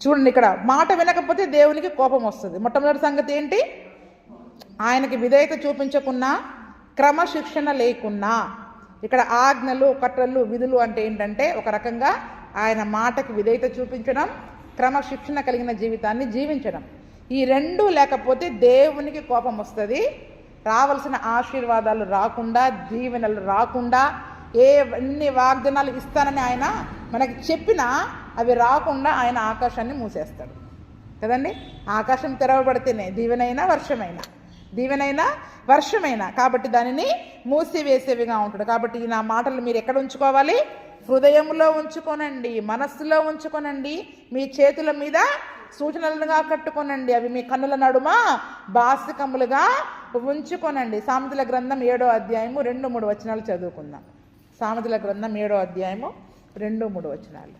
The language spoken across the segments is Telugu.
చూడండి, ఇక్కడ మాట వినకపోతే దేవునికి కోపం వస్తుంది. మొట్టమొదటి సంగతి ఏంటి? ఆయనకి విధేయత చూపించకున్నా, క్రమశిక్షణ లేకున్నా. ఇక్కడ ఆజ్ఞలు, కట్టలు, విధులు అంటే ఏంటంటే ఒక రకంగా ఆయన మాటకి విధేయత చూపించడం, క్రమశిక్షణ కలిగిన జీవితాన్ని జీవించడం. ఈ రెండు లేకపోతే దేవునికి కోపం వస్తుంది. రావాల్సిన ఆశీర్వాదాలు రాకుండా, దీవెనలు రాకుండా, ఎన్ని వాగ్దానాలు ఇస్తానని ఆయన మనకి చెప్పినా అవి రాకుండా ఆయన ఆకాశాన్ని మూసేస్తాడు కదండి. ఆకాశం తెరవబడితేనే దీవెనైనా వర్షమైనా, దీవెనైనా వర్షమైనా, కాబట్టి దానిని మూసివేసేవిగా ఉంటాడు. కాబట్టి నా మాటలు మీరు ఎక్కడ ఉంచుకోవాలి? హృదయంలో ఉంచుకోనండి, మనస్సులో ఉంచుకోనండి, మీ చేతుల మీద సూచనలుగా కట్టుకోనండి, అవి మీ కన్నుల నడుమ బాసికములుగా ఉంచుకోనండి. సామెతల గ్రంథం 7వ అధ్యాయము 2-3 వచనాలు చదువుకుందాం. సామెతల గ్రంథం 7వ అధ్యాయము 2-3 వచనాలు.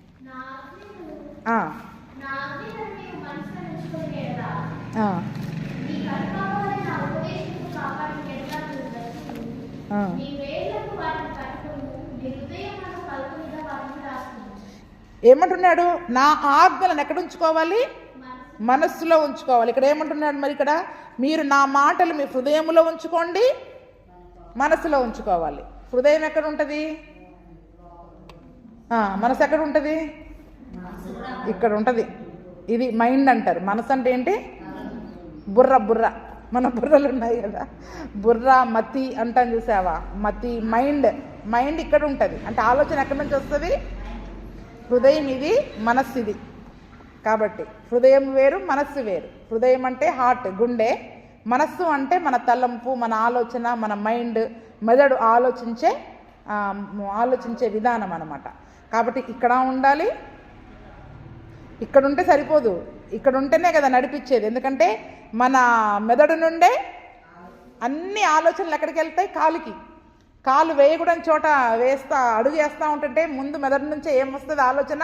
ఏమంటున్నాడు? నా ఆజ్ఞలను ఎక్కడ ఉంచుకోవాలి? మనస్సులో ఉంచుకోవాలి. ఇక్కడ ఏమంటున్నాడు మరి? ఇక్కడ మీరు నా మాటలు మీ హృదయంలో ఉంచుకోండి, మనసులో ఉంచుకోవాలి. హృదయం ఎక్కడ ఉంటుంది? మనసు ఎక్కడ ఉంటుంది? ఇక్కడ ఉంటుంది. ఇది మైండ్ అంటారు. మనసు అంటే ఏంటి? బుర్ర. మన బుర్రలు ఉన్నాయి కదా, బుర్ర, మతి అంటాం, చూసావా? మతి, మైండ్ ఇక్కడ ఉంటుంది. అంటే ఆలోచన ఎక్కడి నుంచి వస్తుంది? హృదయం ఇది, మనస్సు ఇది. కాబట్టి హృదయం వేరు, మనస్సు వేరు. హృదయం అంటే హార్ట్, గుండె. మనస్సు అంటే మన తలంపు, మన ఆలోచన, మన మైండ్, మెదడు ఆలోచించే విధానం అన్నమాట. కాబట్టి ఇక్కడ ఉండాలి. ఇక్కడ ఉంటే సరిపోదు, ఇక్కడ ఉంటేనే కదా నడిపించేది. ఎందుకంటే మన మెదడు నుండే అన్ని ఆలోచనలు ఎక్కడికి వెళ్తాయి? కాలుకి. కాలు వేయకూడని చోట అడుగు వేస్తూ ఉంటుంటే ముందు మెదడు నుంచే ఏం వస్తుంది ఆలోచన?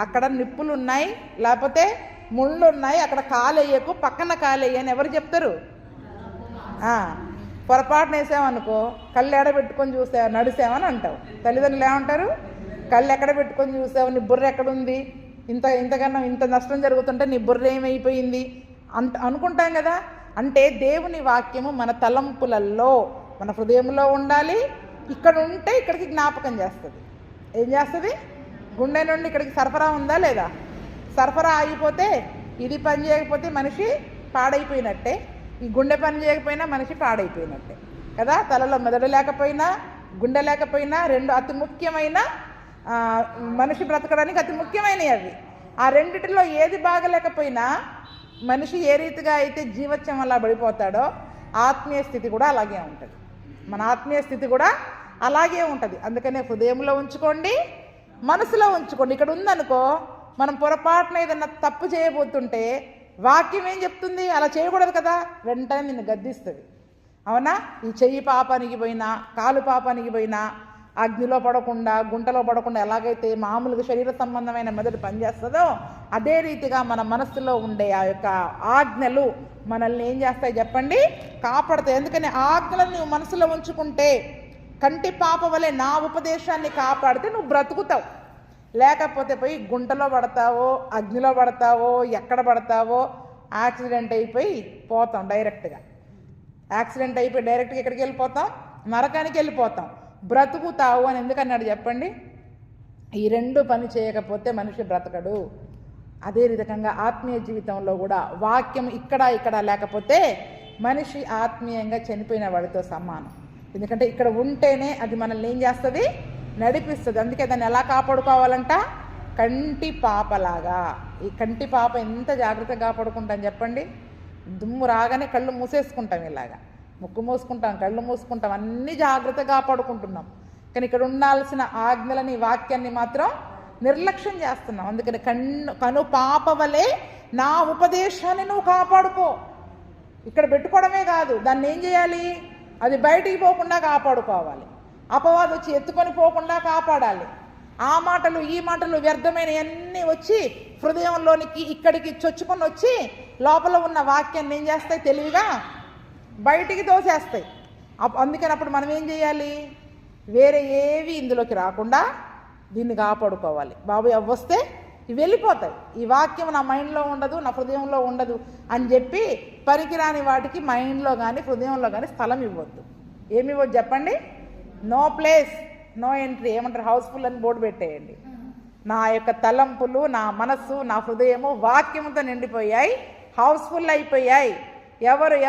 అక్కడ నిప్పులు ఉన్నాయి, లేకపోతే ముళ్ళు ఉన్నాయి, అక్కడ కాలు వేయకు, పక్కన కాలు వేయని ఎవరు చెప్తారు? పొరపాటున వేసామనుకో, కళ్ళు ఎడబెట్టుకొని నడిసామని అంటావు. తల్లిదండ్రులు ఏమంటారు? కళ్ళు ఎక్కడ పెట్టుకొని చూసావు, నీ బుర్ర ఎక్కడుంది, ఇంతకన్నా ఇంత నష్టం జరుగుతుంటే నీ బుర్ర ఏమైపోయింది అనుకుంటాం కదా. అంటే దేవుని వాక్యము మన తలంపులలో, మన హృదయంలో ఉండాలి. ఇక్కడ ఉంటే ఇక్కడికి జ్ఞాపకం చేస్తుంది. ఏం చేస్తుంది? గుండె నుండి ఇక్కడికి సరఫరా ఉందా లేదా? సరఫరా ఆగిపోతే, ఇది పని చేయకపోతే మనిషి పాడైపోయినట్టే. ఈ గుండె పని చేయకపోయినా మనిషి పాడైపోయినట్టే కదా. తలలో మెదడు లేకపోయినా, గుండె లేకపోయినా, రెండు అతి ముఖ్యమైన మనిషి బ్రతకడానికి అతి ముఖ్యమైనవి అవి. ఆ రెండిటిలో ఏది బాగలేకపోయినా మనిషి ఏ రీతిగా అయితే జీవత్యం వల్ల పడిపోతాడో ఆత్మీయ స్థితి కూడా అలాగే ఉంటుంది. మన ఆత్మీయ స్థితి కూడా అలాగే ఉంటుంది. అందుకనే హృదయంలో ఉంచుకోండి, మనసులో ఉంచుకోండి. ఇక్కడ ఉందనుకో, మనం పొరపాటున ఏదన్నా తప్పు చేయబోతుంటే వాక్యం ఏం చెప్తుంది? అలా చేయకూడదు కదా, వెంటనే నిన్ను గద్దిస్తుంది. అవునా? ఈ చెయ్యి పాపానికి పోయినా, కాలు పాపానికి పోయినా, అగ్నిలో పడకుండా, గుంటలో పడకుండా ఎలాగైతే మామూలుగా శరీర సంబంధమైన మెదడు పనిచేస్తుందో అదే రీతిగా మన మనస్సులో ఉండే ఆ యొక్క ఆజ్ఞలు మనల్ని ఏం చేస్తాయి చెప్పండి? కాపాడుతాయి. ఎందుకని ఆజ్ఞలను నువ్వు మనసులో ఉంచుకుంటే, కంటి పాప వలె నా ఉపదేశాన్ని కాపాడితే నువ్వు బ్రతుకుతావు. లేకపోతే పోయి గుంటలో పడతావో, అగ్నిలో పడతావో, ఎక్కడ పడతావో, యాక్సిడెంట్ అయిపోయి పోతాం. యాక్సిడెంట్ అయిపోయి డైరెక్ట్గా ఎక్కడికి వెళ్ళిపోతాం? నరకానికి వెళ్ళిపోతాం. బ్రతుకుతావు అని ఎందుకన్నాడు చెప్పండి? ఈ రెండు పని చేయకపోతే మనిషి బ్రతకడు. అదే రకంగా ఆత్మీయ జీవితంలో కూడా వాక్యం ఇక్కడ లేకపోతే మనిషి ఆత్మీయంగా చనిపోయిన వాడితో సమానం. ఎందుకంటే ఇక్కడ ఉంటేనే అది మనల్ని ఏం చేస్తుంది? నడిపిస్తుంది. అందుకే దాన్ని ఎలా కాపాడుకోవాలంట? కంటి పాపలాగా. ఈ కంటి పాప ఎంత జాగ్రత్తగా కాపాడుకుంటాం చెప్పండి? దుమ్ము రాగానే కళ్ళు మూసేసుకుంటాం, ఇలాగా ముక్కు మూసుకుంటాం, కళ్ళు మూసుకుంటాం, అన్నీ జాగ్రత్తగా కాపాడుకుంటున్నాం. కానీ ఇక్కడ ఉండాల్సిన ఆజ్ఞలని, వాక్యాన్ని మాత్రం నిర్లక్ష్యం చేస్తున్నాం. అందుకని కను పాప వలె నా ఉపదేశాన్ని నువ్వు కాపాడుకో. ఇక్కడ పెట్టుకోవడమే కాదు, దాన్ని ఏం చేయాలి? అది బయటికి పోకుండా కాపాడుకోవాలి. అపవాదం వచ్చి ఎత్తుకొని పోకుండా కాపాడాలి. ఆ మాటలు, ఈ మాటలు వ్యర్థమైనవన్నీ వచ్చి హృదయంలోనికి ఇక్కడికి చొచ్చుకొని వచ్చి లోపల ఉన్న వాక్యాన్ని ఏం చేస్తాయి? తెలివిగా బయటికి తోసేస్తాయి. అందుకని అప్పుడు మనం ఏం చేయాలి? వేరే ఏవి ఇందులోకి రాకుండా దీన్ని కాపాడుకోవాలి. బాబు అవ్వొస్తే ఇవి వెళ్ళిపోతాయి. ఈ వాక్యం నా మైండ్లో ఉండదు, నా హృదయంలో ఉండదు అని చెప్పి పనికిరాని వాటికి మైండ్లో కానీ హృదయంలో కానీ స్థలం ఇవ్వద్దు. ఏమి ఇవ్వద్దు చెప్పండి? No place, no entry. ఏమంటారు? హౌస్ఫుల్ అని బోర్డు పెట్టేయండి. నా యొక్క తలంపులు, నా మనస్సు, నా హృదయము వాక్యంతో నిండిపోయాయి, హౌస్ఫుల్ అయిపోయాయి.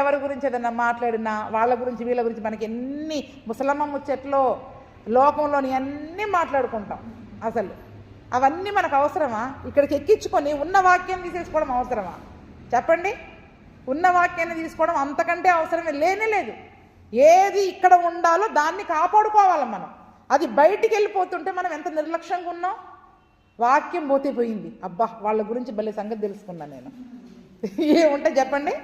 ఎవరి గురించి ఏదన్నా మాట్లాడినా వాళ్ళ గురించి వీళ్ళ గురించి మనకి ఎన్ని ముసలమ్మ ముచ్చట్లో లోకంలోని అన్నీ మాట్లాడుకుంటాం. అసలు అవన్నీ మనకు అవసరమా? ఇక్కడికి ఎక్కించుకొని ఉన్న వాక్యాన్ని తీసేసుకోవడం అవసరమా చెప్పండి? ఉన్న వాక్యాన్ని తీసుకోవడం అంతకంటే అవసరమే లేనే లేదు. ఏది ఇక్కడ ఉండాలో దాన్ని కాపాడుకోవాలి మనం. అది బయటికి వెళ్ళిపోతుంటే మనం ఎంత నిర్లక్ష్యంగా ఉన్నాం. వాక్యం పోతే పోయింది. అబ్బా, వాళ్ళ గురించి భలే సంగతి తెలుసుకున్నాను నేను. ఏముంటే చెప్పండి?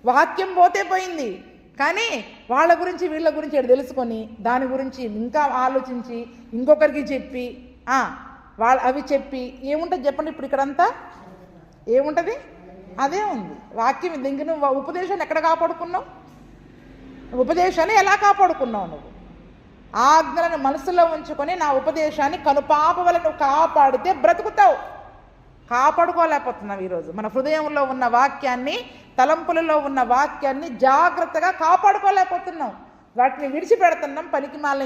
వాక్యం పోతే పోయింది, కానీ వాళ్ళ గురించి వీళ్ళ గురించి ఎక్కడ తెలుసుకొని దాని గురించి ఇంకా ఆలోచించి ఇంకొకరికి చెప్పి అవి చెప్పి ఏముంటుంది చెప్పండి? ఇప్పుడు ఇక్కడంతా ఏముంటుంది? అదే ఉంది. వాక్యం ఇంక నువ్వు ఉపదేశాన్ని ఎక్కడ కాపాడుకున్నావు? ఉపదేశాన్ని ఎలా కాపాడుకున్నావు? నువ్వు ఆజ్ఞలను మనసులో ఉంచుకొని నా ఉపదేశాన్ని కనుపాప వల్ల నువ్వు కాపాడితే బ్రతుకుతావు. కాపాడుకోలేకపోతున్నావు. ఈరోజు మన హృదయంలో ఉన్న వాక్యాన్ని, తలంపులలో ఉన్న వాక్యాన్ని జాగ్రత్తగా కాపాడుకోలేకపోతున్నాం. వాటిని విడిచిపెడుతున్నాం. పనికి మాల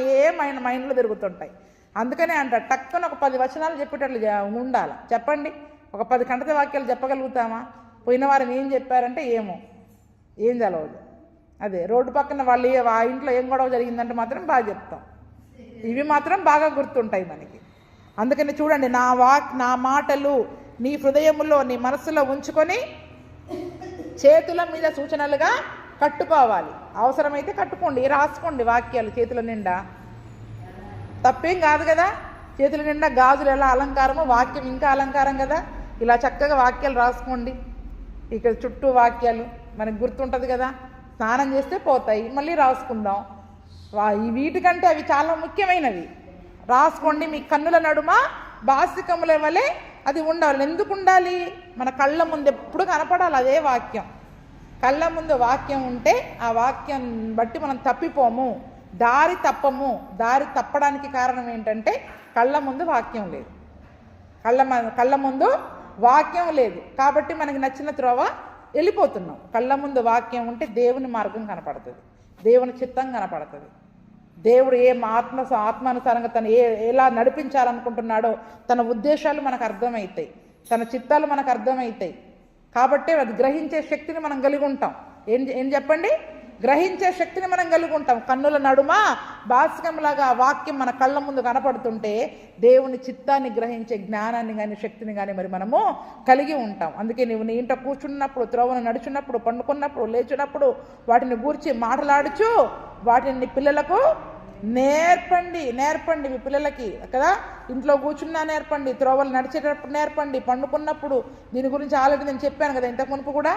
మైండ్లో తిరుగుతుంటాయి. అందుకనే అంటారు, టక్కున ఒక 10 వచనాలు చెప్పేటట్లు ఉండాలి. చెప్పండి, ఒక 10 కంటత వాక్యాలు చెప్పగలుగుతామా? పోయిన వారం ఏం చెప్పారంటే ఏం తెలవదు. అదే రోడ్డు పక్కన వాళ్ళు ఆ ఇంట్లో ఏం గొడవ జరిగిందంటే మాత్రం బాగా చెప్తాం. ఇవి మాత్రం బాగా గుర్తుంటాయి మనకి. అందుకని చూడండి, నా మాటలు నీ హృదయములో, నీ మనసులో ఉంచుకొని చేతుల మీద సూచనలుగా కట్టుకోవాలి. అవసరమైతే కట్టుకోండి, రాసుకోండి వాక్యాలు చేతుల నిండా. తప్పేం కాదు కదా. చేతుల నిండా గాజులు ఎలా అలంకారమో వాక్యం ఇంకా అలంకారం కదా. ఇలా చక్కగా వాక్యాలు రాసుకోండి. ఇక్కడ చుట్టూ వాక్యాలు మనకు గుర్తుంటుంది కదా. స్నానం చేస్తే పోతాయి, మళ్ళీ రాసుకుందాం. వీటికంటే అవి చాలా ముఖ్యమైనవి. రాసుకోండి. మీ కన్నుల నడుమ బాసికముల వలె అది ఉండాలి. ఎందుకు ఉండాలి? మన కళ్ళ ముందు ఎప్పుడు కనపడాలి అదే వాక్యం. కళ్ళ ముందు వాక్యం ఉంటే ఆ వాక్యం బట్టి మనం తప్పిపోము, దారి తప్పము. దారి తప్పడానికి కారణం ఏంటంటే కళ్ళ ముందు వాక్యం లేదు. కళ్ళ ముందు వాక్యం లేదు కాబట్టి మనకి నచ్చిన త్రోవ వెళ్ళిపోతున్నాం. కళ్ళ ముందు వాక్యం ఉంటే దేవుని మార్గం కనపడుతుంది, దేవుని చిత్తం కనపడుతుంది. దేవుడు ఆత్మానుసారంగా తను ఎలా నడిపించాలనుకుంటున్నాడో తన ఉద్దేశాలు మనకు అర్థమవుతాయి, తన చిత్తాలు మనకు అర్థమవుతాయి. కాబట్టి అది గ్రహించే శక్తిని మనం కలిగి ఉంటాం. ఏం చెప్పండి? గ్రహించే శక్తిని మనం కలిగి ఉంటాం. కన్నుల నడుమ బాసికంలాగా ఆ వాక్యం మన కళ్ళ ముందు కనపడుతుంటే దేవుని చిత్తాన్ని గ్రహించే జ్ఞానాన్ని కానీ శక్తిని కానీ మరి మనము కలిగి ఉంటాం. అందుకే నువ్వు నీ ఇంట కూర్చున్నప్పుడు, త్రోవను నడుచున్నప్పుడు, పండుకున్నప్పుడు, లేచినప్పుడు వాటిని గూర్చి మాట్లాడుచు వాటిని పిల్లలకు నేర్పండి. మీ పిల్లలకి కదా. ఇంట్లో కూర్చున్నా నేర్పండి, త్రోవలు నడిచేటప్పుడు నేర్పండి, పండుకున్నప్పుడు. దీని గురించి ఆల్రెడీ నేను చెప్పాను కదా ఇంతకు మునుపు కూడా.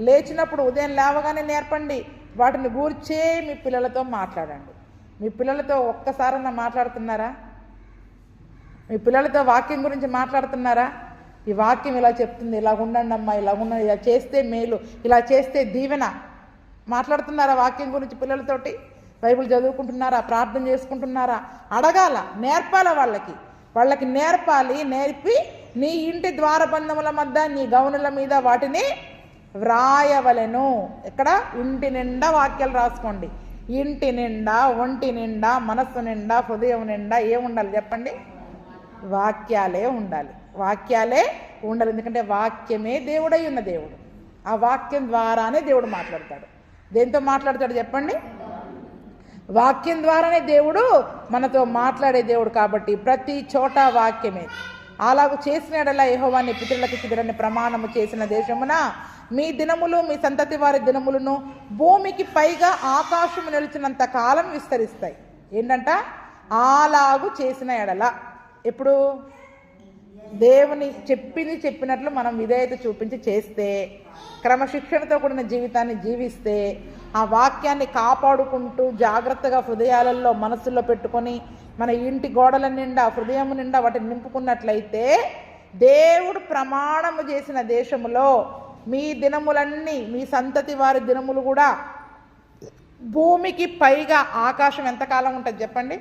లేచినప్పుడు, ఉదయం లేవగానే నేర్పండి. వాటిని గూర్చే మీ పిల్లలతో మాట్లాడండి. మీ పిల్లలతో ఒక్కసారన్నా మాట్లాడుతున్నారా? మీ పిల్లలతో వాక్యం గురించి మాట్లాడుతున్నారా? ఈ వాక్యం ఇలా చెప్తుంది, ఇలా ఉండండి అమ్మా, ఇలా ఉండండి, ఇలా చేస్తే మేలు, ఇలా చేస్తే దీవెన. మాట్లాడుతున్నారా వాక్యం గురించి పిల్లలతోటి? బైబిల్ చదువుకుంటున్నారా? ప్రార్థన చేసుకుంటున్నారా? అడగాల, నేర్పాల. వాళ్ళకి నేర్పాలి. నేర్పి నీ ఇంటి ద్వారబంధముల మధ్య, నీ గౌనుల మీద వాటిని వ్రాయవలెను. ఎక్కడ? ఇంటి నిండా వాక్యాలు రాసుకోండి. ఇంటి నిండా, ఒంటి నిండా, మనస్సు నిండా, హృదయం నిండా ఏముండాలి చెప్పండి? వాక్యాలే ఉండాలి. ఎందుకంటే వాక్యమే దేవుడై ఉన్న దేవుడు. ఆ వాక్యం ద్వారానే దేవుడు మాట్లాడతాడు. దేంతో మాట్లాడతాడు చెప్పండి? వాక్యం ద్వారానే దేవుడు మనతో మాట్లాడే దేవుడు. కాబట్టి ప్రతి చోట వాక్యమే. అలాగూ చేసిన యెడల యెహోవాని పితరులకు ఇచ్చిదనని ప్రమాణము చేసిన దేశమున మీ దినములు, మీ సంతతి వారి దినములను భూమికి పైగా ఆకాశము నిలిచినంత కాలం విస్తరిస్తాయి. ఏంటంట? అలాగూ చేసిన యెడల. ఎప్పుడు? దేవుని చెప్పినట్లు మనం విధేయత చూపించి చేస్తే, క్రమశిక్షణతో కూడిన జీవితాన్ని జీవిస్తే, ఆ వాక్యాన్ని కాపాడుకుంటూ జాగ్రత్తగా హృదయాలలో, మనసుల్లో పెట్టుకొని మన ఇంటి గోడల నిండా, హృదయం నిండా వాటిని నింపుకున్నట్లయితే దేవుడు ప్రమాణము చేసిన దేశములో మీ దినములన్నీ, మీ సంతతి వారి దినములు కూడా భూమికి పైగా ఆకాశం ఎంతకాలం ఉంటుంది చెప్పండి?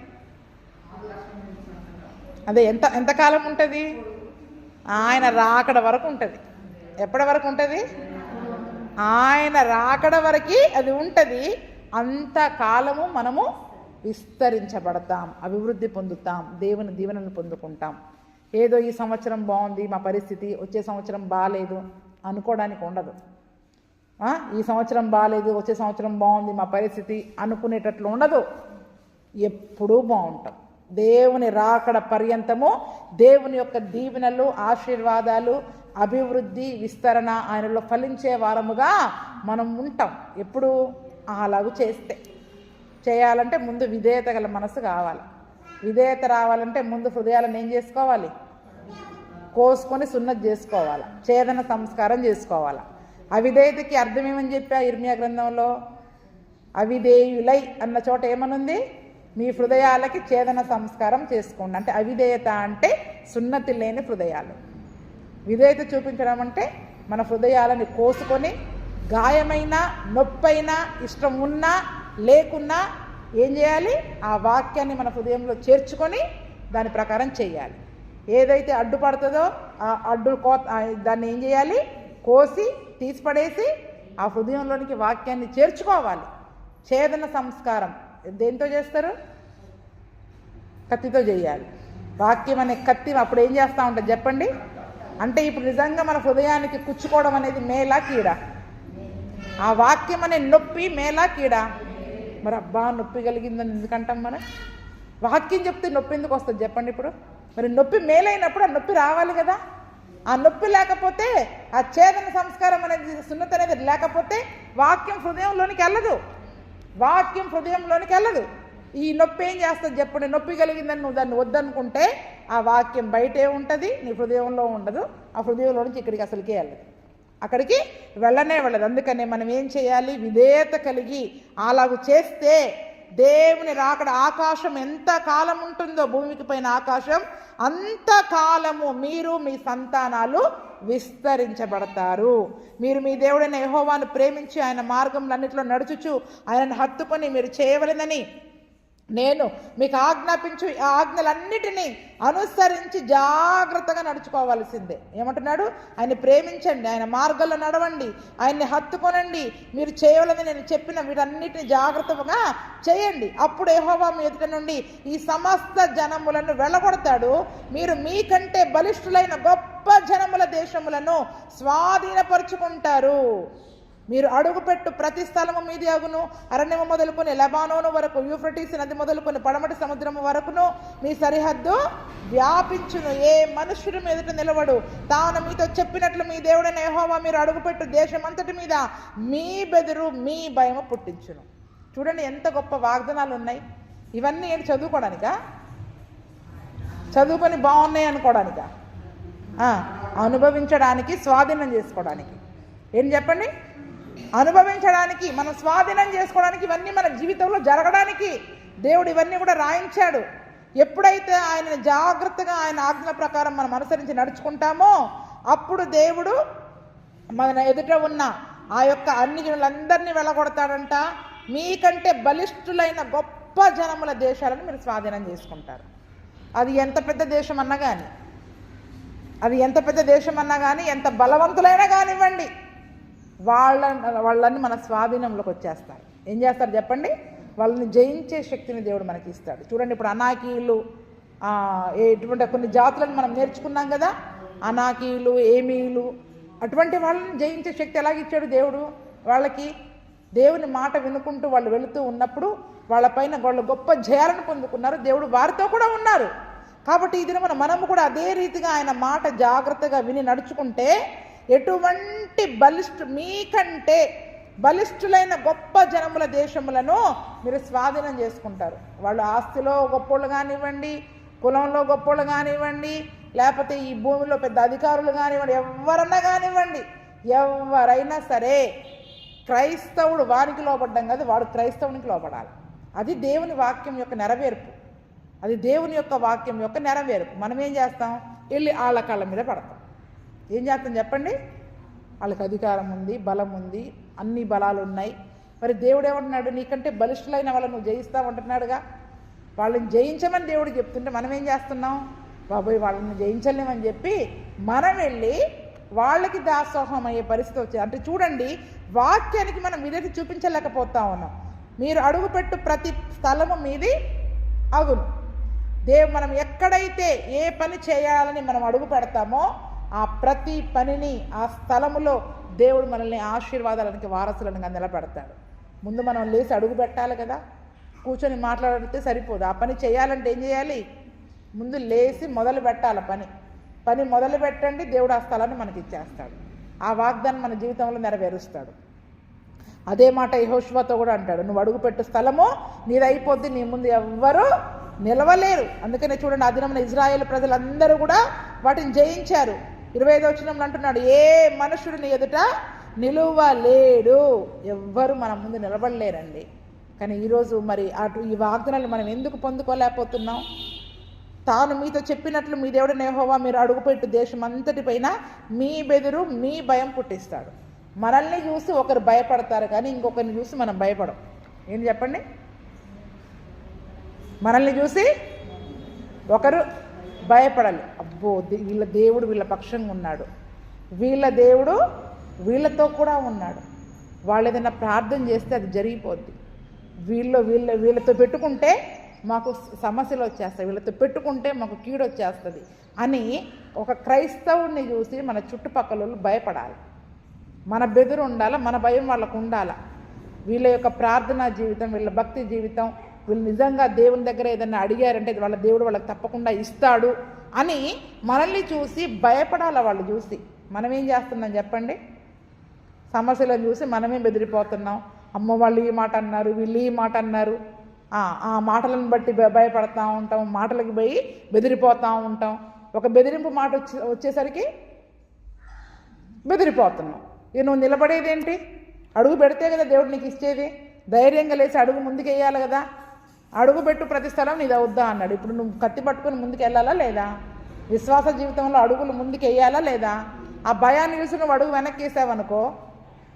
అదే ఎంతకాలం ఉంటుంది? ఆయన రాకడ వరకు ఉంటుంది. ఎప్పటి వరకు ఉంటుంది? ఆయన రాకడ వరకు అది ఉంటుంది. అంతకాలము మనము విస్తరించబడతాం, అభివృద్ధి పొందుతాం, దేవుని దీవెనలు పొందుకుంటాం. ఏదో ఈ సంవత్సరం బాగుంది మా పరిస్థితి, వచ్చే సంవత్సరం బాగాలేదు అనుకోవడానికి ఉండదు. ఈ సంవత్సరం బాగాలేదు, వచ్చే సంవత్సరం బాగుంది మా పరిస్థితి అనుకునేటట్లు ఉండదు. ఎప్పుడూ బాగుంటాం. దేవుని రాకడ పర్యంతము దేవుని యొక్క దీవెనలు, ఆశీర్వాదాలు, అభివృద్ధి, విస్తరణ ఆయనలో ఫలించే వారముగా మనం ఉంటాం. ఎప్పుడు అలాగూ చేయాలంటే ముందు విధేయత గల మనసు కావాలి. విధేయత రావాలంటే ముందు హృదయాలను ఏం చేసుకోవాలి? కోసుకొని సున్నతి చేసుకోవాలి, ఛేదన సంస్కారం చేసుకోవాలి. అవిధేయతకి అర్థం ఏమని చెప్పా ఇర్మియా గ్రంథంలో? అవిధేయులై అన్న చోట ఏమనుంది? మీ హృదయాలకి ఛేదన సంస్కారం చేసుకోండి. అంటే అవిధేయత అంటే సున్నతి లేని హృదయాలు. విధేయత చూపించడం అంటే మన హృదయాలని కోసుకొని గాయమైనా, నొప్పైనా, ఇష్టం ఉన్నా లేకున్నా ఏం చేయాలి? ఆ వాక్యాన్ని మన హృదయంలో చేర్చుకొని దాని ప్రకారం చేయాలి. ఏదైతే అడ్డుపడుతుందో ఆ దాన్ని ఏం చేయాలి? కోసి తీసిపడేసి ఆ హృదయంలోనికి వాక్యాన్ని చేర్చుకోవాలి. ఛేదన సంస్కారం దేంతో చేస్తారు? కత్తితో చేయాలి. వాక్యం అనే కత్తి అప్పుడు ఏం చేస్తూ ఉంటుంది చెప్పండి? అంటే ఇప్పుడు నిజంగా మన హృదయానికి కుచ్చుకోవడం అనేది మేలా కీడా? ఆ వాక్యం అనే నొప్పి మేలా కీడా? మరి అబ్బా నొప్పి కలిగిందని ఎందుకంటాం మనం? వాక్యం చెప్తే నొప్పి ఎందుకు వస్తుంది చెప్పండి? ఇప్పుడు మరి నొప్పి మేలైనప్పుడు ఆ నొప్పి రావాలి కదా. ఆ నొప్పి లేకపోతే, ఆ ఛేదన సంస్కారం అనేది, సున్నతి అనేది లేకపోతే వాక్యం హృదయంలోనికి వెళ్ళదు. వాక్యం హృదయంలోనికి వెళ్ళదు. ఈ నొప్పి ఏం చేస్తుంది చెప్పండి? నొప్పి కలిగిందని నువ్వు దాన్ని వద్దనుకుంటే ఆ వాక్యం బయటే ఉంటుంది, నీ హృదయంలో ఉండదు. ఆ హృదయంలో నుంచి ఇక్కడికి అసలుకే వెళ్ళదు, అక్కడికి వెళ్ళనే వెళ్ళదు. అందుకనే మనం ఏం చేయాలి? విధేయత కలిగి అలాగూ చేస్తే దేవుని రాకడ, ఆకాశం ఎంత కాలం ఉంటుందో భూమికి పైన ఆకాశం అంతకాలము మీరు మీ సంతానాలు విస్తరించబడతారు. మీరు మీ దేవుడైన యెహోవాను ప్రేమించి ఆయన మార్గంలన్నిటిలో నడుచుచు ఆయనను హత్తుకొని మీరు చేయవలెనని నేను మీకు ఆజ్ఞాపించు ఆ ఆజ్ఞలన్నిటినీ అనుసరించి జాగ్రత్తగా నడుచుకోవాల్సిందే. ఏమంటున్నాడు? ఆయన ప్రేమించండి, ఆయన మార్గాల్లో నడవండి, ఆయన్ని హత్తుకొనండి, మీరు చేయవలని నేను చెప్పిన వీటన్నిటిని జాగ్రత్తగా చేయండి. అప్పుడు యెహోవా మీ ఎదుట నుండి ఈ సమస్త జనములను వెళ్ళగొడతాడు. మీరు మీకంటే బలిష్ఠులైన గొప్ప జనముల దేశములను స్వాధీనపరుచుకుంటారు. మీరు అడుగుపెట్టు ప్రతి స్థలము మీది అగును. అరణ్యము మొదలుకొని లెబానోను వరకు, యూఫ్రటీస్ నది మొదలుకొని పడమటి సముద్రము వరకును మీ సరిహద్దు వ్యాపించును. ఏ మనుష్యుడి మీదట నిలవడు. తాను మీతో చెప్పినట్లు మీ దేవుడైన యెహోవా మీరు అడుగుపెట్టు దేశమంతటి మీద మీ బెదురు, మీ భయము పుట్టించును. చూడండి ఎంత గొప్ప వాగ్దానాలు ఉన్నాయి. ఇవన్నీ ఏంటి? చదువుకోవడానికా? చదువుకొని బాగున్నాయి అనుకోవడానికా? అనుభవించడానికి, స్వాధీనం చేసుకోవడానికి. ఏం చెప్పండి? అనుభవించడానికి, మనం స్వాధీనం చేసుకోవడానికి, ఇవన్నీ మన జీవితంలో జరగడానికి దేవుడు ఇవన్నీ కూడా రాయించాడు. ఎప్పుడైతే ఆయనని జాగ్రత్తగా ఆయన ఆజ్ఞల ప్రకారం మనం అనుసరించి నడుచుకుంటామో అప్పుడు దేవుడు మన ఎదుట ఉన్న ఆ యొక్క అన్ని జనులందరినీ వెళ్ళగొడతాడంట. మీకంటే బలిష్ఠులైన గొప్ప జనముల దేశాలను మీరు స్వాధీనం చేసుకుంటారు. అది ఎంత పెద్ద దేశం అన్నా కానీ, ఎంత బలవంతులైనా కానివ్వండి, వాళ్ళని మన స్వాధీనంలోకి వచ్చేస్తారు. ఏం చేస్తారు చెప్పండి? వాళ్ళని జయించే శక్తిని దేవుడు మనకి ఇస్తాడు. చూడండి, ఇప్పుడు అనాకీయులు, ఎటువంటి కొన్ని జాతులను మనం నేర్చుకున్నాం కదా. అనాకీయులు, ఏమీయులు, అటువంటి వాళ్ళని జయించే శక్తి ఎలాగిచ్చాడు దేవుడు వాళ్ళకి? దేవుని మాట వినుకుంటూ వాళ్ళు వెళుతూ ఉన్నప్పుడు వాళ్ళపైన వాళ్ళు గొప్ప జయాలను పొందుకున్నారు. దేవుడు వారితో కూడా ఉన్నారు. కాబట్టి ఈ దిన మనము కూడా అదే రీతిగా ఆయన మాట జాగ్రత్తగా విని నడుచుకుంటే ఎటువంటి మీకంటే బలిష్ఠులైన గొప్ప జనముల దేశములను మీరు స్వాధీనం చేసుకుంటారు. వాళ్ళు ఆస్తిలో గొప్పోళ్ళు కానివ్వండి, కులంలో గొప్పోళ్ళు కానివ్వండి, లేకపోతే ఈ భూమిలో పెద్ద అధికారులు కానివ్వండి, ఎవరన్నా కానివ్వండి, ఎవరైనా సరే క్రైస్తవుడు వారికి లోబడ్డం కాదు, వాడు క్రైస్తవునికి లోబడాలి. అది దేవుని వాక్యం యొక్క నెరవేర్పు. మనం ఏం చేస్తాం? వెళ్ళి వాళ్ళ కాళ్ళ మీద పడతాం. ఏం చేస్తాం చెప్పండి? వాళ్ళకి అధికారం ఉంది, బలం ఉంది, అన్ని బలాలు ఉన్నాయి. మరి దేవుడు ఏమంటున్నాడు? నీకంటే బలిష్ఠులైన వాళ్ళని నువ్వు జయిస్తావు అంటున్నాడుగా. వాళ్ళని జయించమని దేవుడు చెప్తుంటే మనం ఏం చేస్తున్నాం? బాబోయ్ వాళ్ళని జయించలేమని చెప్పి మనం వెళ్ళి వాళ్ళకి దాసోహం అయ్యే పరిస్థితి వచ్చింది. అంటే చూడండి, వాక్యానికి మనం విధేయత చూపించలేకపోతా ఉన్నాం. మీరు అడుగుపెట్టు ప్రతి స్థలము మీది అగును. మనం ఎక్కడైతే ఏ పని చేయాలని మనం అడుగు పెడతామో ఆ ప్రతి పనిని ఆ స్థలములో దేవుడు మనల్ని ఆశీర్వాదాలకి వారసులను నిలబెడతాడు. ముందు మనం లేచి అడుగు పెట్టాలి కదా, కూర్చొని మాట్లాడితే సరిపోదు. ఆ పని చేయాలంటే ఏం చేయాలి? ముందు లేచి మొదలు పెట్టాలి. పని మొదలు పెట్టండి, దేవుడు ఆ స్థలాన్ని మనకి ఇచ్చేస్తాడు. ఆ వాగ్దానం మన జీవితంలో నెరవేరుస్తాడు. అదే మాట యెహోషువతో కూడా అంటాడు, నువ్వు అడుగుపెట్టు స్థలము నీదైపోద్ది, నీ ముందు ఎవ్వరూ నిలవలేరు. అందుకనే చూడండి, ఆ దినమున ఇజ్రాయేల్ ప్రజలందరూ కూడా వాటిని జయించారు. 25వ వచనంలో అంటున్నాడు, ఏ మనుషుడు నీ ఎదుట నిలువలేడు, ఎవ్వరు మన ముందు నిలబడలేరండి. కానీ ఈరోజు మరి ఈ వాగ్దానాలు మనం ఎందుకు పొందుకోలేకపోతున్నాం? తాను మీతో చెప్పినట్లు మీ దేవుడైన యెహోవా మీరు అడుగుపెట్టు దేశం అంతటి పైన మీ బెదురు మీ భయం పుట్టిస్తాడు. మనల్ని చూసి ఒకరు భయపడతారు కానీ ఇంకొకరిని చూసి మనం భయపడం. ఏంటి చెప్పండి? మనల్ని చూసి ఒకరు భయపడాలి. అబ్బో, వీళ్ళ దేవుడు వీళ్ళ పక్షంగా ఉన్నాడు, వీళ్ళ దేవుడు వీళ్ళతో కూడా ఉన్నాడు, వాళ్ళు ఏదైనా ప్రార్థన చేస్తే అది జరిగిపోద్ది, వీళ్ళతో పెట్టుకుంటే మాకు సమస్యలు వచ్చేస్తాయి, వీళ్ళతో పెట్టుకుంటే మాకు కీడు వచ్చేస్తుంది అని ఒక క్రైస్తవుడిని చూసి మన చుట్టుపక్కల భయపడాలి. మన బెదురు ఉండాలి, మన భయం వాళ్ళకు ఉండాలి. వీళ్ళ యొక్క ప్రార్థనా జీవితం, వీళ్ళ భక్తి జీవితం, వీళ్ళు నిజంగా దేవుని దగ్గర ఏదైనా అడిగారంటే వాళ్ళ దేవుడు వాళ్ళకి తప్పకుండా ఇస్తాడు అని మనల్ని చూసి భయపడాలి. వాళ్ళు చూసి మనం ఏం చేస్తున్నాం చెప్పండి? సమస్యలను చూసి మనమే బెదిరిపోతున్నాం. అమ్మ వాళ్ళు ఈ మాట అన్నారు, వీళ్ళు ఈ మాట అన్నారు, ఆ మాటలను బట్టి భయపడతా ఉంటాం, మాటలకి పోయి బెదిరిపోతూ ఉంటాం. ఒక బెదిరింపు మాట వచ్చేసరికి బెదిరిపోతున్నాం. ఇక నువ్వు నిలబడేదేంటి? అడుగు పెడితే కదా దేవుడు నీకు ఇచ్చేది. ధైర్యంగా లేచి అడుగు ముందుకు వేయాలి కదా. అడుగు పెట్టు ప్రతి స్థలం నీది అవుద్దా అన్నాడు. ఇప్పుడు నువ్వు కత్తి పట్టుకొని ముందుకు వెళ్ళాలా లేదా? విశ్వాస జీవితంలో అడుగులు ముందుకు వేయాలా లేదా? ఆ భయాన్ని చూసి నువ్వు అడుగు వెనక్కి వేసావనుకో,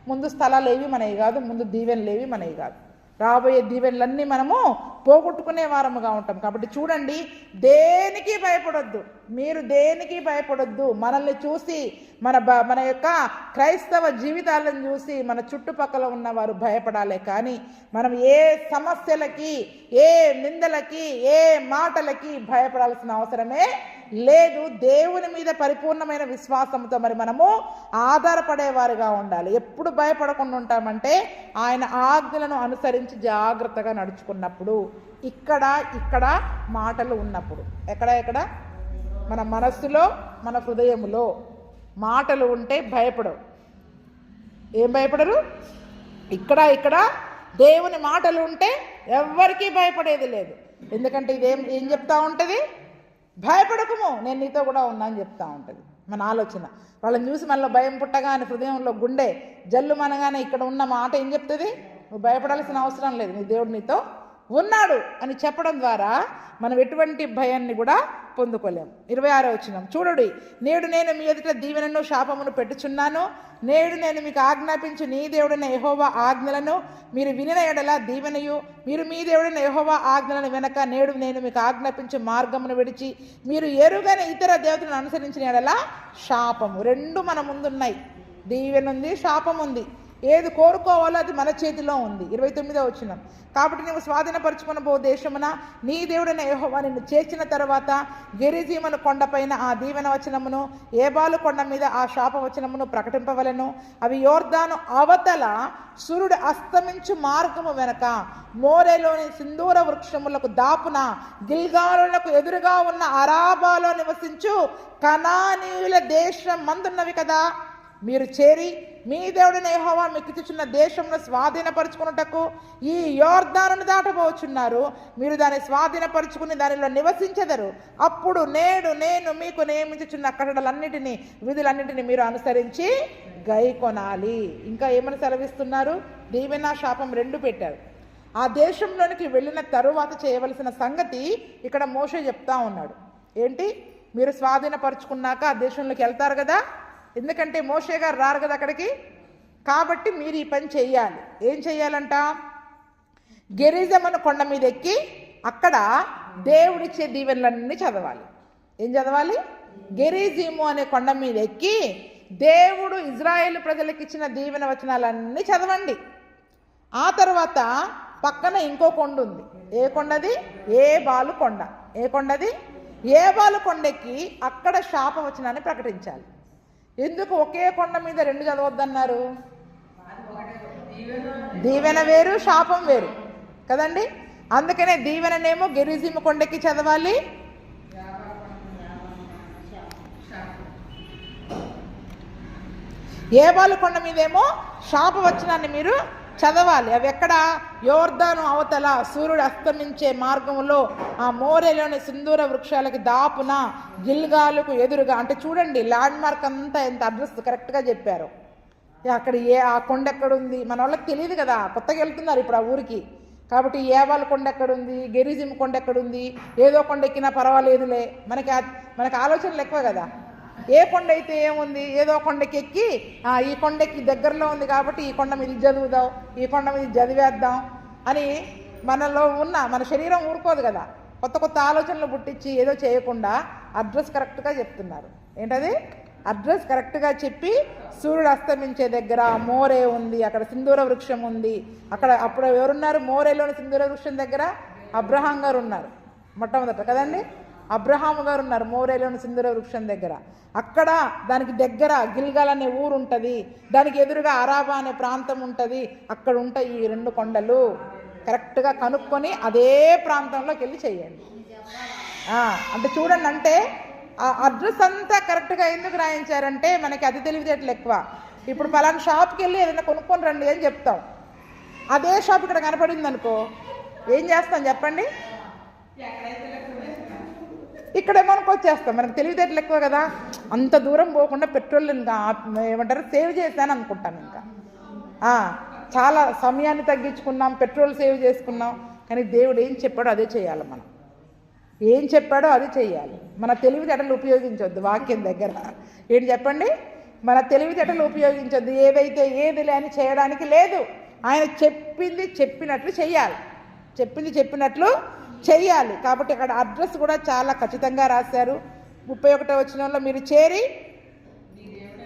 ముందు స్థలాలు ఏవి మనవి కాదు, ముందు దీవెనలు ఏవి మనవి కాదు. రాబోయే దీవెనలన్నీ మనము పోగొట్టుకునే వారముగా ఉంటాం. కాబట్టి చూడండి, దేనికి భయపడొద్దు, మీరు దేనికి భయపడొద్దు. మనల్ని చూసి మన యొక్క క్రైస్తవ జీవితాలను చూసి మన చుట్టుపక్కల ఉన్నవారు భయపడాలి. కానీ మనం ఏ సమస్యలకి, ఏ నిందలకి, ఏ మాటలకి భయపడాల్సిన అవసరమే లేదు. దేవుని మీద పరిపూర్ణమైన విశ్వాసంతో మరి మనము ఆధారపడేవారుగా ఉండాలి. ఎప్పుడు భయపడకుండా ఉంటామంటే ఆయన ఆజ్ఞలను అనుసరించి జాగ్రత్తగా నడుచుకున్నప్పుడు, ఇక్కడ మాటలు ఉన్నప్పుడు. ఎక్కడ మన మనస్సులో, మన హృదయములో మాటలు ఉంటే భయపడవు. ఏం భయపడరు? ఇక్కడ దేవుని మాటలు ఉంటే ఎవ్వరికీ భయపడేది లేదు. ఎందుకంటే ఏం చెప్తా ఉంటుంది? భయపడకము, నేను నీతో కూడా ఉన్నా అని చెప్తా ఉంటుంది మన ఆలోచన. వాళ్ళని చూసి మనలో భయం పుట్టగానే, హృదయంలో గుండె జల్లు మనగానే ఇక్కడ ఉన్న మాట ఏం చెప్తుంది? నువ్వు భయపడాల్సిన అవసరం లేదు, నీ దేవుడు నీతో ఉన్నాడు అని చెప్పడం ద్వారా మనం ఎటువంటి భయాన్ని కూడా పొందుకోలేము. 26వ వచనం చూడండి, నేడు నేను మీ ఎదుట దీవెనను శాపమును పెట్టుచున్నాను. నేడు నేను మీకు ఆజ్ఞాపించు నీ దేవుడైన యెహోవా ఆజ్ఞలను మీరు వినిన ఎడల దీవెనయు, మీరు మీ దేవుడైన యెహోవా ఆజ్ఞలను వెనక నేడు నేను మీకు ఆజ్ఞాపించు మార్గమును విడిచి మీరు ఎరుగని ఇతర దేవతలను అనుసరించిన ఎడల శాపము. రెండు మన ముందున్నాయి, దీవెన ఉంది, శాపం ఉంది. ఏది కోరుకోవాలో అది మన చేతిలో ఉంది. 29వ వచనం, కాబట్టి నువ్వు స్వాధీనపరుచుకునబో దేశమున నీ దేవుడైన యెహోవా నిన్ను చేర్చిన తర్వాత గెరిజీమను కొండపైన ఆ దీవెన వచనమును, ఏబాలు కొండ మీద ఆ శాప వచనమును ప్రకటింపవలెను. అవి యోర్దాను అవతల సూర్యుడు అస్తమించు మార్గము వెనక మోరేలోని సింధూర వృక్షములకు దాపున గిల్గాలులకు ఎదురుగా ఉన్న అరాబాలో నివసించు కనానీయుల దేశం మందున్నవి కదా. మీరు చేరి మీ దేవుడైన యెహోవా మీకు ఇచ్చుచున్న దేశంలో స్వాధీనపరుచుకున్నటకు ఈ యోర్దానును దాటబోచున్నారు. మీరు దాన్ని స్వాధీనపరుచుకుని దానిలో నివసించెదరు. అప్పుడు నేను మీకు నియమించుచున్న కట్టడలన్నిటినీ, విధులన్నిటినీ మీరు అనుసరించి గైకొనాలి. ఇంకా ఏమని సెలవిస్తున్నారు? దీవెన, శాపం రెండు పెట్టారు. ఆ దేశంలోనికి వెళ్ళిన తరువాత చేయవలసిన సంగతి ఇక్కడ మోషే చెప్తా ఉన్నాడు. ఏంటి? మీరు స్వాధీనపరుచుకున్నాక ఆ దేశంలోకి వెళ్తారు కదా, ఎందుకంటే మోషే గారు రారు కదా అక్కడికి, కాబట్టి మీరు ఈ పని చెయ్యాలి. ఏం చెయ్యాలంట? గెరిజీము కొండ మీద ఎక్కి అక్కడ దేవుడిచ్చే దీవెనలన్నీ చదవాలి. ఏం చదవాలి? గెరిజీము అనే కొండ మీద ఎక్కి దేవుడు ఇజ్రాయేలు ప్రజలకు ఇచ్చిన దీవెన వచనాలన్నీ చదవండి. ఆ తర్వాత పక్కన ఇంకో కొండ ఉంది. ఏ కొండది? ఏబాలు కొండ. ఏ కొండది? ఏబాలు కొండెక్కి అక్కడ శాపవచనాన్ని ప్రకటించాలి. ఎందుకు ఒకే కొండ మీద రెండు చదవద్దన్నారు? దీవెన వేరు, శాపం వేరు కదండి. అందుకనే దీవెననేమో గెరిజీము కొండెక్కి చదవాలి, ఏబాలు కొండ మీదేమో శాపవచనాన్ని మీరు చదవాలి. అవి ఎక్కడ? యోర్దాను అవతల సూర్యుడు అస్తమించే మార్గంలో ఆ మోరేలోని సింధూర వృక్షాలకి దాపున గిల్గాలుకు ఎదురుగా. అంటే చూడండి, ల్యాండ్ మార్క్ అంతా ఎంత అడ్రస్ కరెక్ట్గా చెప్పారు. అక్కడ ఆ కొండ ఎక్కడుంది మన వాళ్ళకి తెలియదు కదా, కొత్తగా వెళ్తున్నారు ఇప్పుడు ఆ ఊరికి. కాబట్టి ఏబాల కొండ ఎక్కడుంది, గెరిజిమ్ కొండ ఎక్కడుంది, ఏదో కొండ ఎక్కినా పర్వాలేదులే, మనకి ఆలోచనలు ఎక్కువ కదా. ఏ కొండ అయితే ఏముంది, ఏదో కొండకి ఎక్కి ఈ కొండకి దగ్గరలో ఉంది కాబట్టి ఈ కొండ మీద చదువుదాం, ఈ కొండ మీద చదివేద్దాం అని మనలో ఉన్న మన శరీరం ఊరుకోదు కదా. కొత్త కొత్త ఆలోచనలు పుట్టించి ఏదో చేయకుండా అడ్రస్ కరెక్ట్గా చెప్తున్నారు. ఏంటది? అడ్రస్ కరెక్ట్గా చెప్పి సూర్యుడు అస్తమించే దగ్గర మోరే ఉంది, అక్కడ సింధూర వృక్షం ఉంది. అప్పుడు ఎవరున్నారు? మోరేలోని సింధూర వృక్షం దగ్గర అబ్రహాం గారు ఉన్నారు మొట్టమొదట కదండి. అబ్రహాము గారు ఉన్నారు మోరేలోని సింధూర వృక్షం దగ్గర. అక్కడ దానికి దగ్గర గిల్గాల్ అనే ఊరు ఉంటుంది, దానికి ఎదురుగా అరాబా అనే ప్రాంతం ఉంటుంది. అక్కడ ఉంటాయి ఈ రెండు కొండలు. కరెక్ట్గా కనుక్కొని అదే ప్రాంతంలోకి వెళ్ళి చెయ్యండి. అంటే చూడండి, అంటే ఆ అడ్రస్ అంతా కరెక్ట్గా ఎందుకు రాయించారంటే మనకి అది తెలివితేటలు ఎక్కువ. ఇప్పుడు పలానా షాప్కి వెళ్ళి ఏదైనా కొనుక్కొని రండి అని చెప్తాం. అదే షాప్ ఇక్కడ కనపడింది అనుకో, ఏం చేస్తాం చెప్పండి? ఇక్కడే కొనుక్కొచ్చేస్తాం. మనకు తెలివితేటలు ఎక్కువ కదా. అంత దూరం పోకుండా పెట్రోల్ ఇంకా ఏమంటారు సేవ్ చేశాను అనుకుంటాను. ఇంకా చాలా సమయాన్ని తగ్గించుకున్నాం, పెట్రోల్ సేవ్ చేసుకున్నాం. కానీ దేవుడు ఏం చెప్పాడో అదే చేయాలి. మనం ఏం చెప్పాడో అది చేయాలి. మన తెలివితేటలు ఉపయోగించొద్దు. వాక్యం దగ్గర ఏంటి చెప్పండి? మన తెలివితేటలు ఉపయోగించొద్దు. ఏదైతే ఏదిలే అని చేయడానికి లేదు. ఆయన చెప్పింది చెప్పినట్లు చెయ్యాలి, చెప్పింది చెప్పినట్లు చెయ్యాలి. కాబట్టి అక్కడ అడ్రస్ కూడా చాలా ఖచ్చితంగా రాశారు. 31వ వచనంలో మీరు చేరి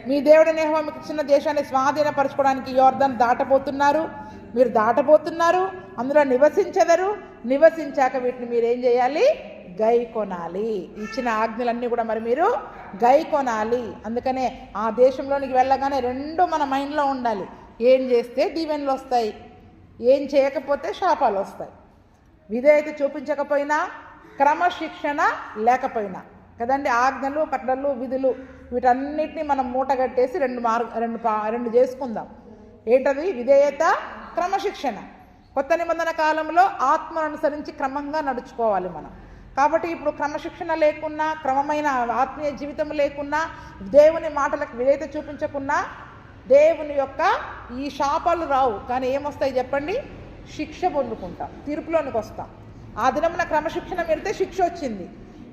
మీ దేవుడైన యెహోవా మీకు ఇచ్చిన దేశాన్ని స్వాధీనపరచుకోవడానికి యోర్దాను దాటబోతున్నారు. మీరు దాటబోతున్నారు, అందులో నివసించెదరు. నివసించాక వీటిని మీరు ఏం చేయాలి? గై కొనాలి. ఇచ్చిన ఆజ్ఞలన్నీ కూడా మరి మీరు గై కొనాలి. అందుకనే ఆ దేశంలోనికి వెళ్ళగానే రెండు మన మైండ్లో ఉండాలి. ఏం చేస్తే దీవెనలు వస్తాయి, ఏం చేయకపోతే శాపాలు వస్తాయి. విధేయత చూపించకపోయినా, క్రమశిక్షణ లేకపోయినా కదండి. ఆజ్ఞలు, కట్టడలు, విధులు వీటన్నిటిని మనం మూటగట్టేసి రెండు చేసుకుందాం. ఏంటది? విధేయత, క్రమశిక్షణ. కొత్త నిబంధన కాలంలో ఆత్మను అనుసరించి క్రమంగా నడుచుకోవాలి మనం. కాబట్టి ఇప్పుడు క్రమశిక్షణ లేకున్నా, క్రమమైన ఆత్మీయ జీవితం లేకున్నా, దేవుని మాటలకు విధేయత చూపించకున్నా దేవుని యొక్క ఈ శాపాలు రావు. కానీ ఏమొస్తాయి చెప్పండి? శిక్ష పొందుకుంటాం, తీర్పులోనికి వస్తాం. ఆ దినమున క్రమశిక్షణ పెడితే శిక్ష వచ్చింది.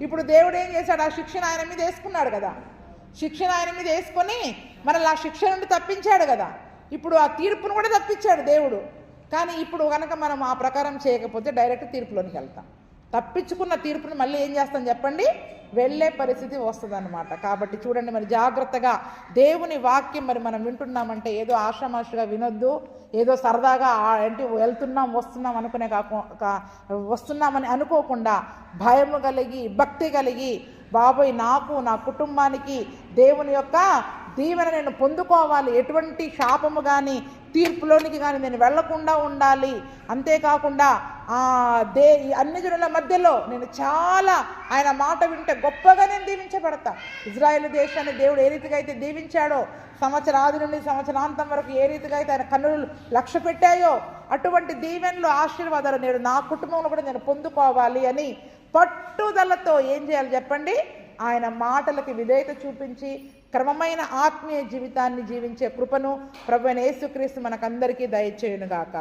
ఇప్పుడు దేవుడు ఏం చేశాడు? ఆ శిక్షణ ఆయన మీద వేసుకున్నాడు కదా. శిక్షణ ఆయన మీద వేసుకొని మనల్ని ఆ శిక్ష నుండి తప్పించాడు కదా. ఇప్పుడు ఆ తీర్పును కూడా తప్పించాడు దేవుడు. కానీ ఇప్పుడు కనుక మనం ఆ ప్రకారం చేయకపోతే డైరెక్ట్ తీర్పులోనికి వెళ్తాం. తప్పించుకున్న తీర్పుని మళ్ళీ ఏం చేస్తాం చెప్పండి? వెళ్ళే పరిస్థితి వస్తుందన్నమాట. కాబట్టి చూడండి, మరి జాగ్రత్తగా దేవుని వాక్యం మరి మనం వింటున్నామంటే ఏదో ఆషామాషిగా వినొద్దు. ఏదో సరదాగా ఏంటి వెళ్తున్నాం వస్తున్నాం అనుకునే వస్తున్నామని అనుకోకుండా భయము కలిగి, భక్తి కలిగి, బాబోయ్ నాకు నా కుటుంబానికి దేవుని యొక్క దీవెన నేను పొందుకోవాలి, ఎటువంటి శాపము కానీ తీర్పులోనికి కానీ నేను వెళ్లకుండా ఉండాలి. అంతేకాకుండా అన్ని జనుల మధ్యలో నేను చాలా ఆయన మాట వింటే గొప్పగా నేను దీవించబడతా. ఇజ్రాయేల్ దేశాన్ని దేవుడు ఏ రీతిగా అయితే దీవించాడో, సంవత్సరాది నుండి సంవత్సరాంతం వరకు ఏ రీతిగా అయితే ఆయన కన్నులు లక్ష్య పెట్టాయో అటువంటి దీవెనలు, ఆశీర్వాదాలు నేను నా కుటుంబంలో కూడా నేను పొందుకోవాలి అని పట్టుదలతో ఏం చేయాలి చెప్పండి? ఆయన మాటలకి విధేయత చూపించి క్రమమైన ఆత్మీయ జీవితాన్ని జీవించే కృపను ప్రభువైన యేసుక్రీస్తు మనకందరికీ దయచేయునుగాక.